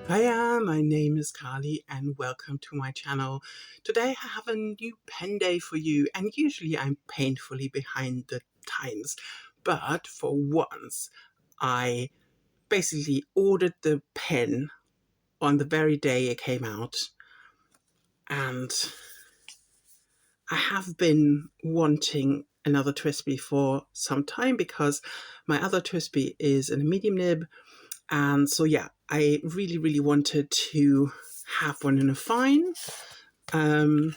Hiya, my name is Carly and welcome to my channel. Today I have a new pen day for you, and usually I'm painfully behind the times, but for once I basically ordered the pen on the very day it came out, and I have been wanting another TWSBI for some time because my other TWSBI is in a medium nib. And so, yeah, I really wanted to have one in a fine. And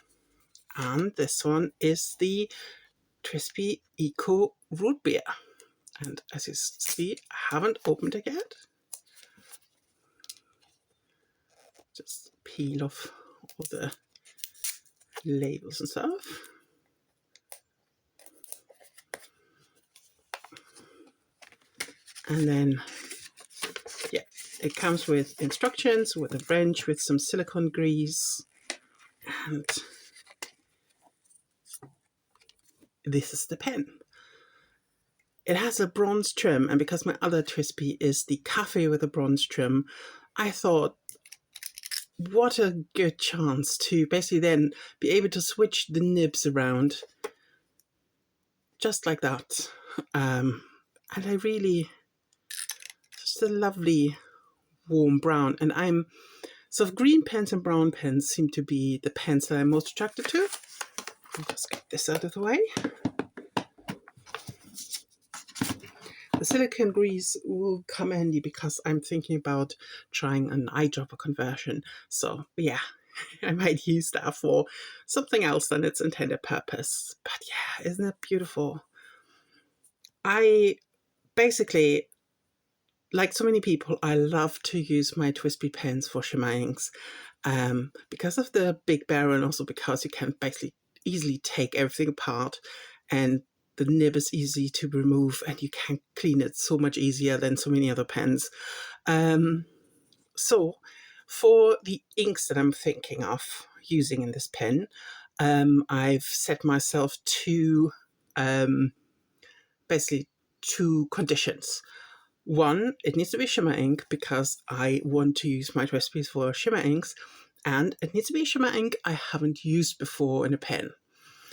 this one is the TWSBI Eco Rootbeer. And as you see, I haven't opened it yet. Just peel off all the labels and stuff. And then, yeah, it comes with instructions, with a wrench, with some silicone grease, and this is the pen. It has a bronze trim, and because my other TWSBI is the cafe with a bronze trim, I thought, what a good chance to basically then be able to switch the nibs around just like that. And I really, just a lovely warm brown. And I'm sort of green pens and brown pens seem to be the pens that I'm most attracted to. I'll just get this out of the way. The silicone grease will come handy because I'm thinking about trying an eyedropper conversion. So yeah, I might use that for something else than its intended purpose. But yeah, isn't it beautiful? I basically, like so many people, I love to use my TWSBI pens for shimmer inks because of the big barrel, and also because you can basically easily take everything apart, and the nib is easy to remove, and you can clean it so much easier than so many other pens. So for the inks that I'm thinking of using in this pen, I've set myself to basically two conditions. One, it needs to be shimmer ink because I want to use my recipes for shimmer inks, and it needs to be shimmer ink I haven't used before in a pen,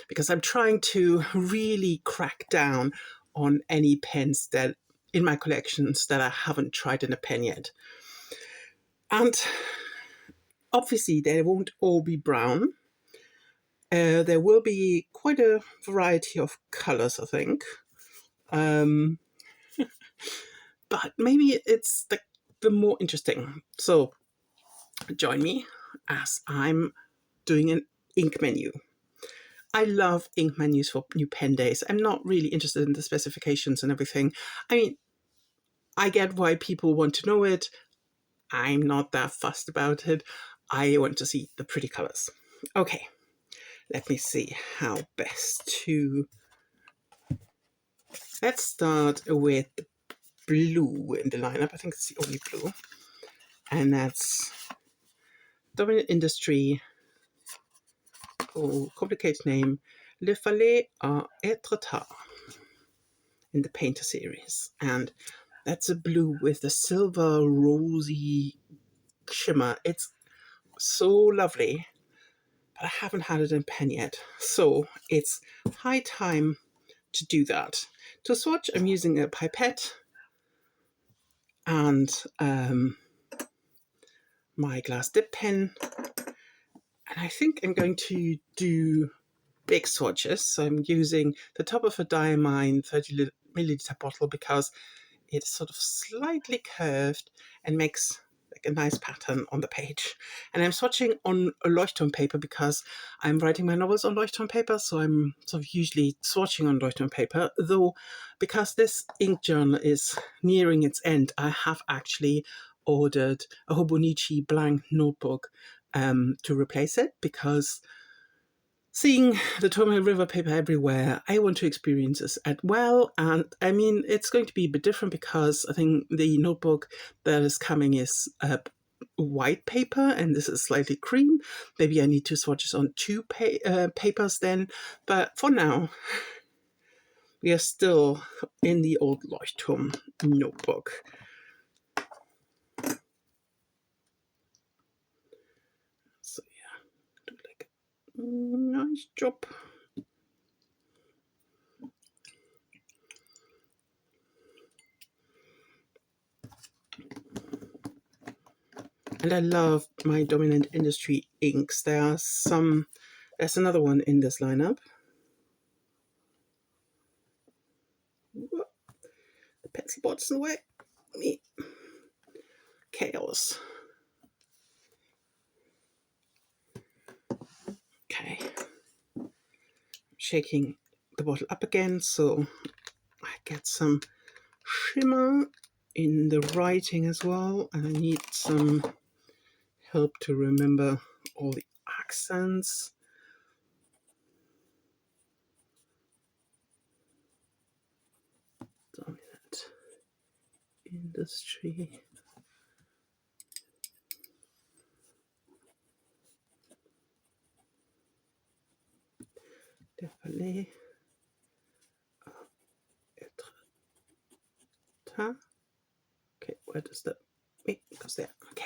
because I'm trying to really crack down on any pens that in my collections that I haven't tried in a pen yet. And obviously they won't all be brown. There will be quite a variety of colors, I think. But maybe it's the more interesting. So join me as I'm doing an ink menu. I love ink menus for new pen days. I'm not really interested in the specifications and everything. I mean, I get why people want to know it. I'm not that fussed about it. I want to see the pretty colors. Okay, let me see how best to... Let's start with blue in the lineup. I think it's the only blue. And that's Dominant Industry. Oh, complicated name. Le Fallait à être tard in the Painter series. And that's a blue with the silver rosy shimmer. It's so lovely, but I haven't had it in pen yet. So it's high time to do that. To swatch, I'm using a pipette and my glass dip pen. And I think I'm going to do big swatches. So I'm using the top of a Diamine 30 milliliter bottle because it's sort of slightly curved and makes like a nice pattern on the page. And I'm swatching on a Leuchtturm paper because I'm writing my novels on Leuchtturm paper, so I'm sort of usually swatching on Leuchtturm paper, though because this ink journal is nearing its end, I have actually ordered a Hobonichi blank notebook to replace it, because seeing the Tomoe River paper everywhere, I want to experience this as well. And I mean, it's going to be a bit different because I think the notebook that is coming is white paper, and this is slightly cream. Maybe I need to swatch on two papers then. But for now, we are still in the old Leuchtturm notebook. Nice job. And I love my Dominant Industry inks. There's another one in this lineup. The pencil board's in the way. Me. Chaos. Okay. Shaking the bottle up again so I get some shimmer in the writing as well. And I need some help to remember all the accents. Dominant Industry. Definitely. Okay, where does the it goes there? Okay.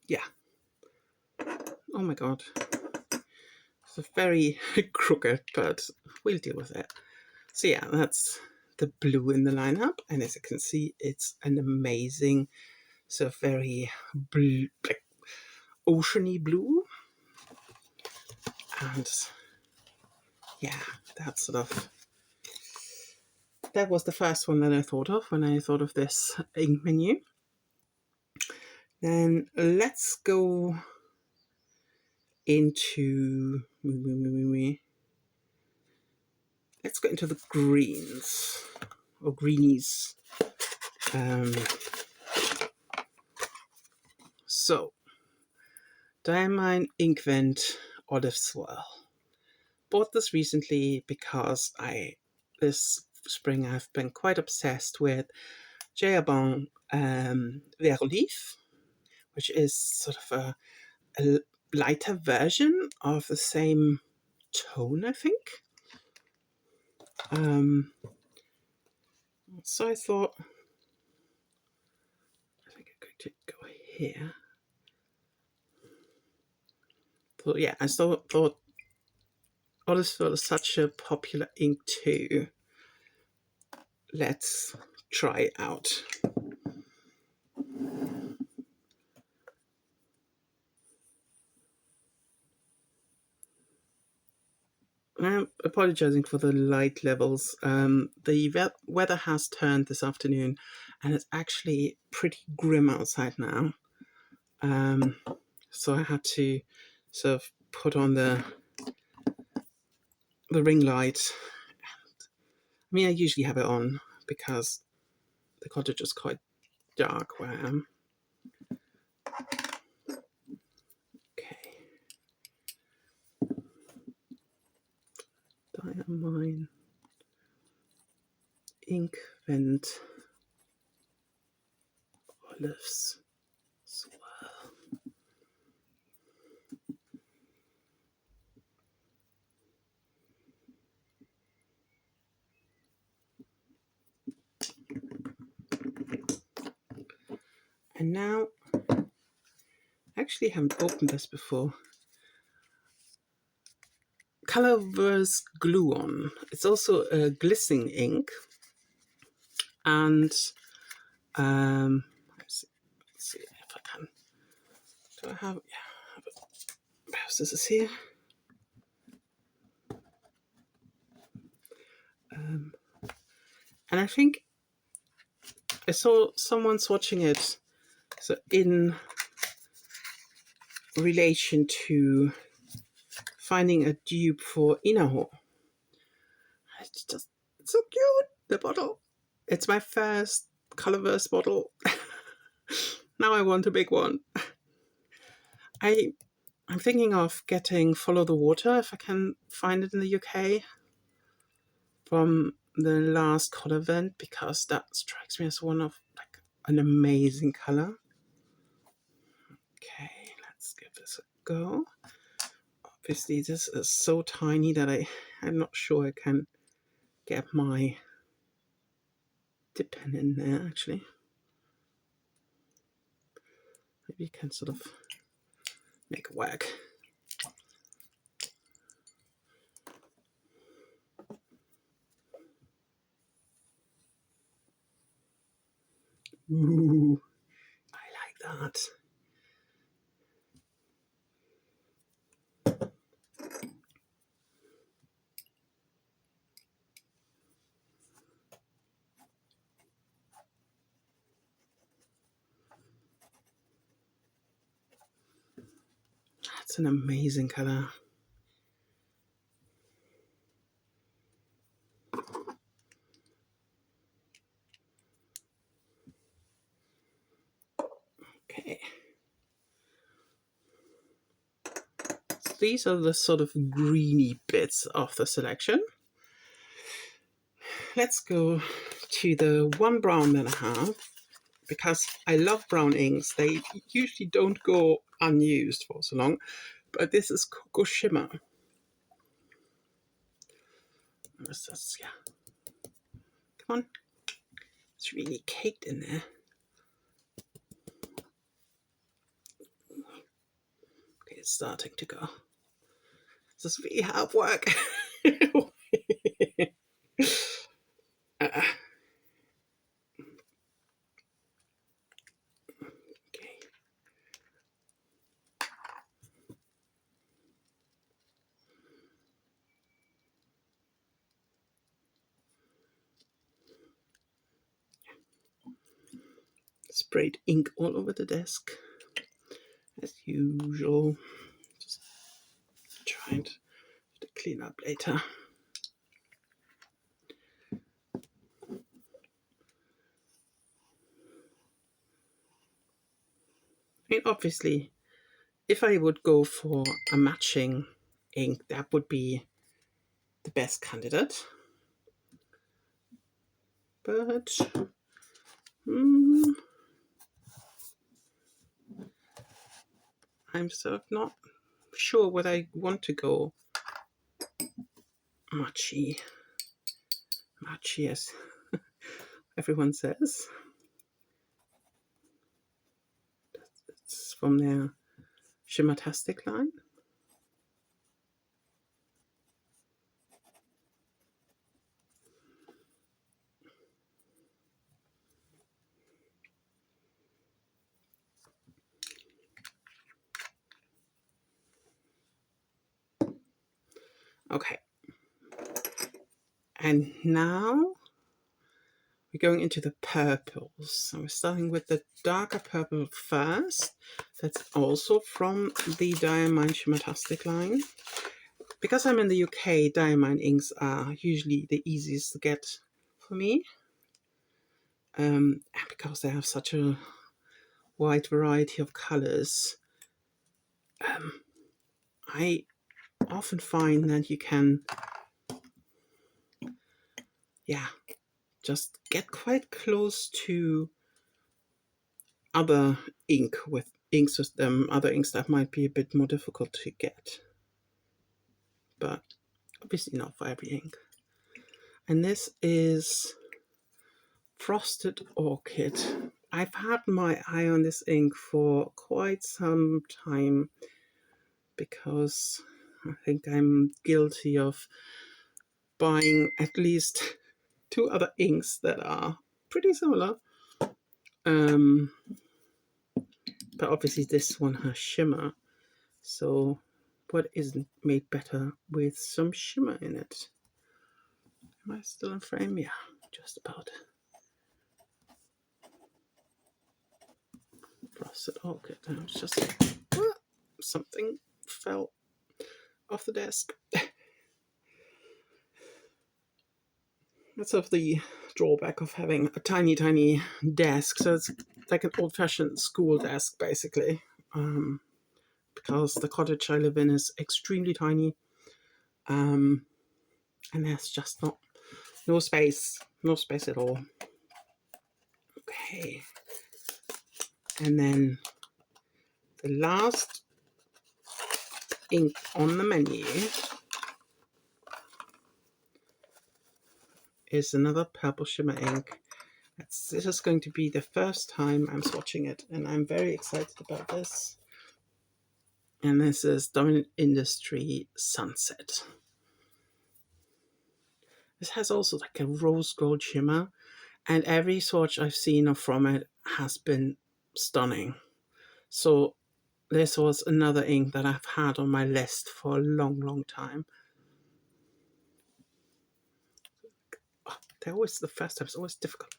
Yeah. Oh my god. It's very crooked, but we'll deal with it. So yeah, that's the blue in the lineup, and as you can see, it's an amazing, so very blue, like oceany blue, and yeah, that's sort of, that was the first one that I thought of when I thought of this ink menu. Then let's go into let's go into the greens or greenies. So Diamine Inkvent Olive Swirl. Bought this recently because this spring I've been quite obsessed with Jayabon Verleaf, which is sort of a lighter version of the same tone, I think. So I thought, I think I'm going to go here. So yeah, I thought Olive Swirl is such a popular ink too. Let's try it out. I'm apologizing for the light levels. The weather has turned this afternoon and it's actually pretty grim outside now. So I had to sort of put on the ring light. I mean, I usually have it on because the cottage is quite dark where I am. Okay. Diamine Inkvent Olives Swirl. And now, I actually haven't opened this before. Colorverse Glue On. It's also a glistening ink, and let's see if I can. Do I have? Yeah, perhaps this is here. And I think I saw someone swatching it, so in relation to finding a dupe for Inaho. It's just so cute, the bottle. It's my first Colorverse bottle. Now I want a big one. I'm thinking of getting Follow the Water if I can find it in the UK from the last color event, because that strikes me as one of like an amazing color. Okay, let's give this a go. Obviously this is so tiny that I'm not sure I can get my dip pen in there actually. maybe you can sort of make it work. Ooh, I like that. That's an amazing color. Okay. So these are the sort of greeny bits of the selection. Let's go to the one brown that I have, because I love brown inks. They usually don't go unused for so long, but this is Cocoa Shimmer. Yeah. Come on. It's really caked in there. Okay, it's starting to go. This is really hard work. Okay. Sprayed ink all over the desk, as usual. Just trying to clean up later. I mean, obviously, if I would go for a matching ink, that would be the best candidate. But I'm sort of not sure whether I want to go matchy as everyone says. It's from their Shimmertastic line. Okay. And now we're going into the purples. So we're starting with the darker purple first. That's also from the Diamine Shimmertastic line. Because I'm in the UK, Diamine inks are usually the easiest to get for me. And because they have such a wide variety of colors, I often find that you can, just get quite close to other inks with them, other inks that might be a bit more difficult to get. But obviously not for every ink. And this is Frosted Orchid. I've had my eye on this ink for quite some time because I think I'm guilty of buying at least 2 other inks that are pretty similar. But obviously this one has shimmer. So what isn't made better with some shimmer in it? Am I still in frame? Yeah, just about. Frosted Orchid. I was just something fell off the desk. That's sort of the drawback of having a tiny desk. So it's like an old-fashioned school desk basically, because the cottage I live in is extremely tiny, and there's just no space at all. Okay, and then the last ink on the menu is another purple shimmer ink. This is going to be the first time I'm swatching it, and I'm very excited about this. And this is Dominant Industry Sunset. This has also like a rose gold shimmer, and every swatch I've seen from it has been stunning. So this was another ink that I've had on my list for a long time. Oh, the first time is always difficult.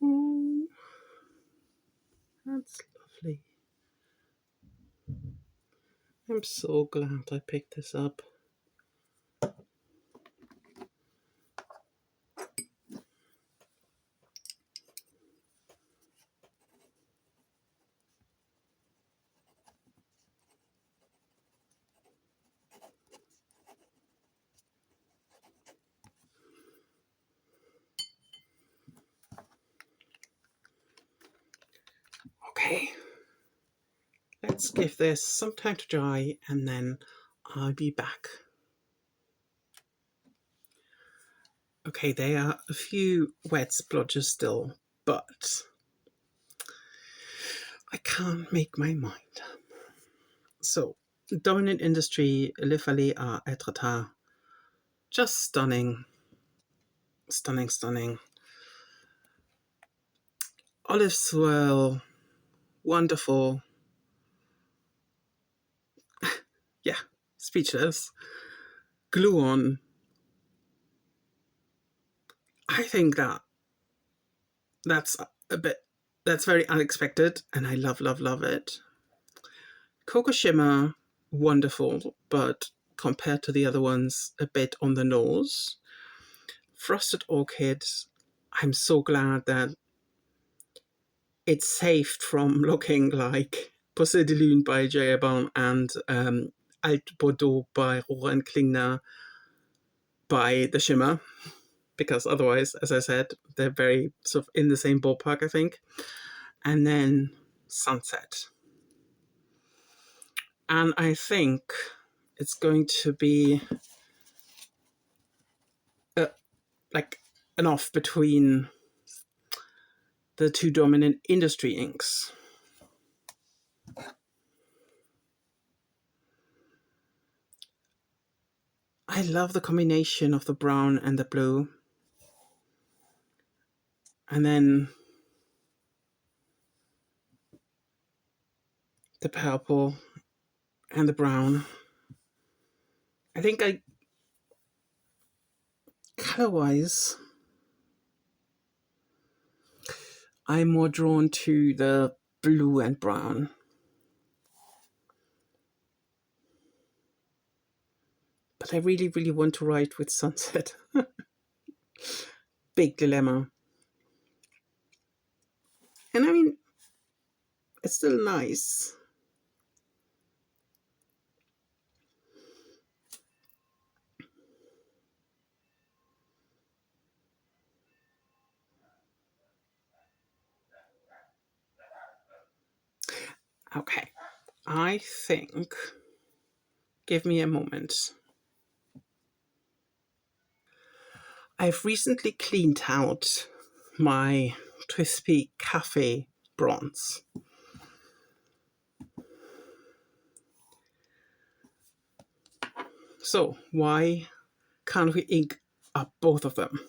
Oh, that's lovely. I'm so glad I picked this up. Okay, let's give this some time to dry and then I'll be back. Okay, there are a few wet splodges still, but I can't make my mind up. So, Dominant Industry, Le Fallait à être tard. Just stunning. Stunning. Olive swirl, wonderful. Yeah, speechless. Glue on. I think that's very unexpected, and I love it. Cocoa shimmer, wonderful, but compared to the other ones, a bit on the nose. Frosted orchid, I'm so glad that it's saved from looking like Possé de Lune by J. Eban and Alt Bordeaux by Rohan Klingner by the shimmer, because otherwise, as I said, they're very sort of in the same ballpark, I think. And then Sunset. And I think it's going to be like an off between the two Dominant Industry inks. I love the combination of the brown and the blue. And then the purple and the brown. I think color-wise, I'm more drawn to the blue and brown. But I really want to write with Sunset. Big dilemma. And I mean, it's still nice. Okay, I think, give me a moment. I've recently cleaned out my TWSBI Cafe bronze. So why can't we ink up both of them?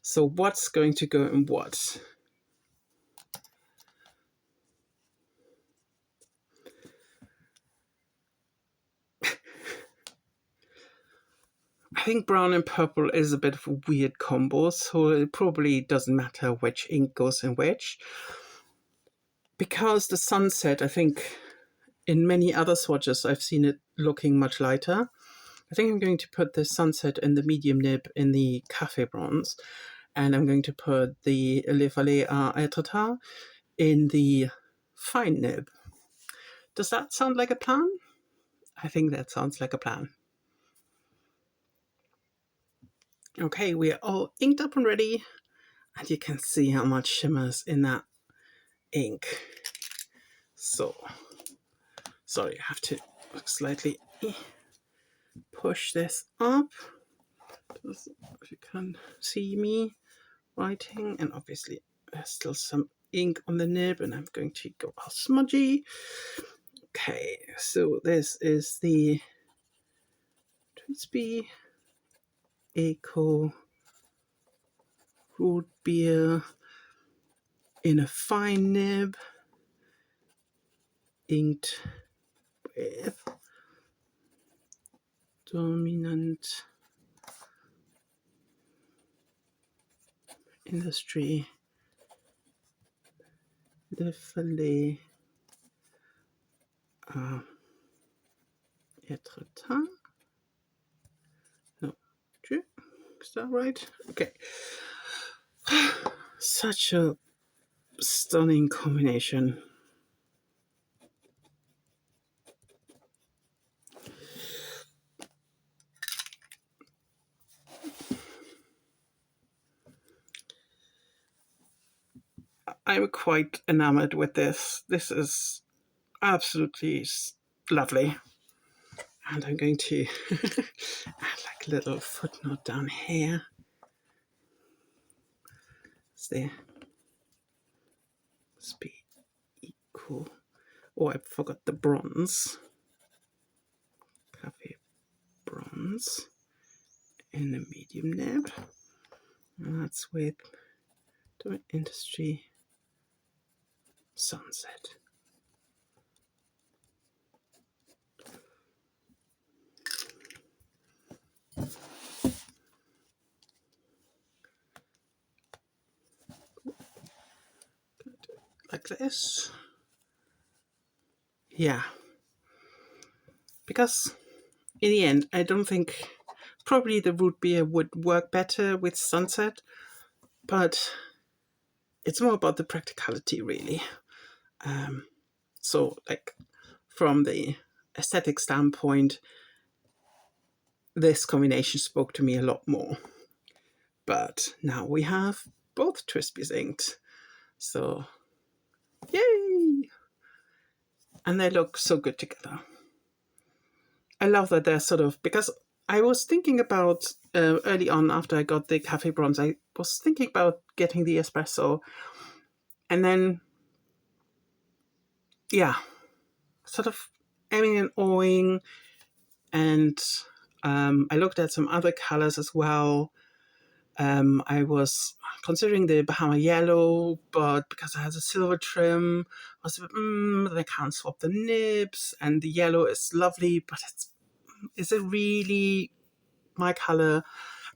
So what's going to go in what? I think brown and purple is a bit of a weird combo, so it probably doesn't matter which ink goes in which. Because the Sunset, I think, in many other swatches, I've seen it looking much lighter. I think I'm going to put the Sunset in the medium nib in the Cafe Bronze, and I'm going to put the Le Fallait à être tard in the fine nib. Does that sound like a plan? I think that sounds like a plan. Okay, we are all inked up and ready, and you can see how much shimmers in that ink. So, sorry, I have to slightly push this up, if you can see me writing, and obviously there's still some ink on the nib, and I'm going to go all smudgy. Okay, so this is the TWSBI Eco Rootbeer in a fine nib, inked with Dominant Industry Le Fallait être temps. No, is that right? Okay. Such a stunning combination. I'm quite enamored with this. This is absolutely lovely. And I'm going to add like a little footnote down here. It's the TWSBI Eco. Oh, I forgot the bronze. Coffee bronze in a medium nib. And that's with the Industry Sunset. Like this. Yeah. Because in the end, I don't think probably the root beer would work better with Sunset, but it's more about the practicality, really. So, like, from the aesthetic standpoint, this combination spoke to me a lot more. But now we have both TWSBIs inked. So, yay! And they look so good together. I love that they're sort of, because I was thinking about early on after I got the Cafe Bronze, I was thinking about getting the espresso. And then, yeah, sort of aiming and awing. And I looked at some other colors as well. I was considering the Bahama Yellow, but because it has a silver trim, I was a bit, then I can't swap the nibs. And the yellow is lovely, but is it really my color?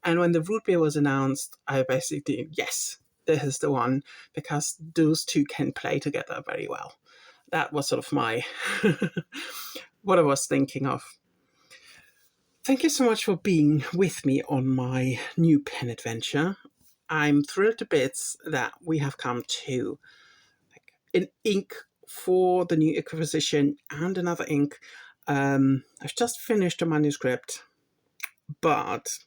And when the root beer was announced, I basically, yes, this is the one, because those two can play together very well. That was sort of my, what I was thinking of. Thank you so much for being with me on my new pen adventure. I'm thrilled to bits that we have come to an ink for the new acquisition and another ink. I've just finished a manuscript, but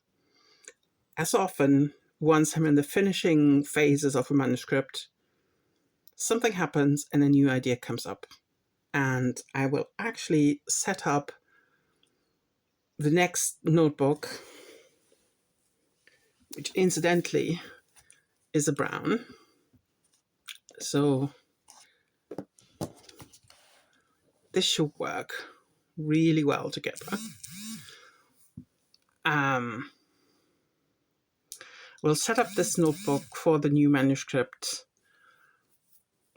as often, once I'm in the finishing phases of a manuscript, something happens and a new idea comes up. And I will actually set up the next notebook, which incidentally is a brown. So this should work really well together. We'll set up this notebook for the new manuscript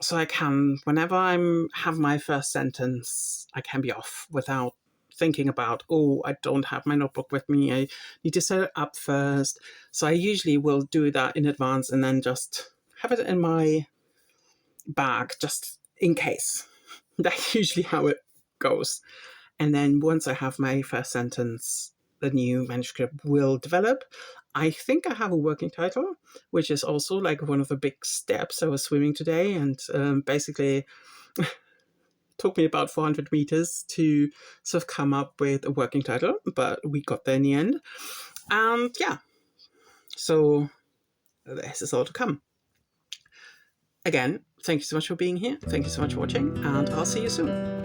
so I can, whenever I have my first sentence, I can be off without thinking about, oh, I don't have my notebook with me, I need to set it up first. So I usually will do that in advance and then just have it in my bag just in case. That's usually how it goes. And then once I have my first sentence, the new manuscript will develop. I think I have a working title, which is also like one of the big steps I was swimming today. And basically, Took me about 400 meters to sort of come up with a working title, but we got there in the end. And yeah, so this is all to come. Again, thank you so much for being here. Thank you so much for watching, and I'll see you soon.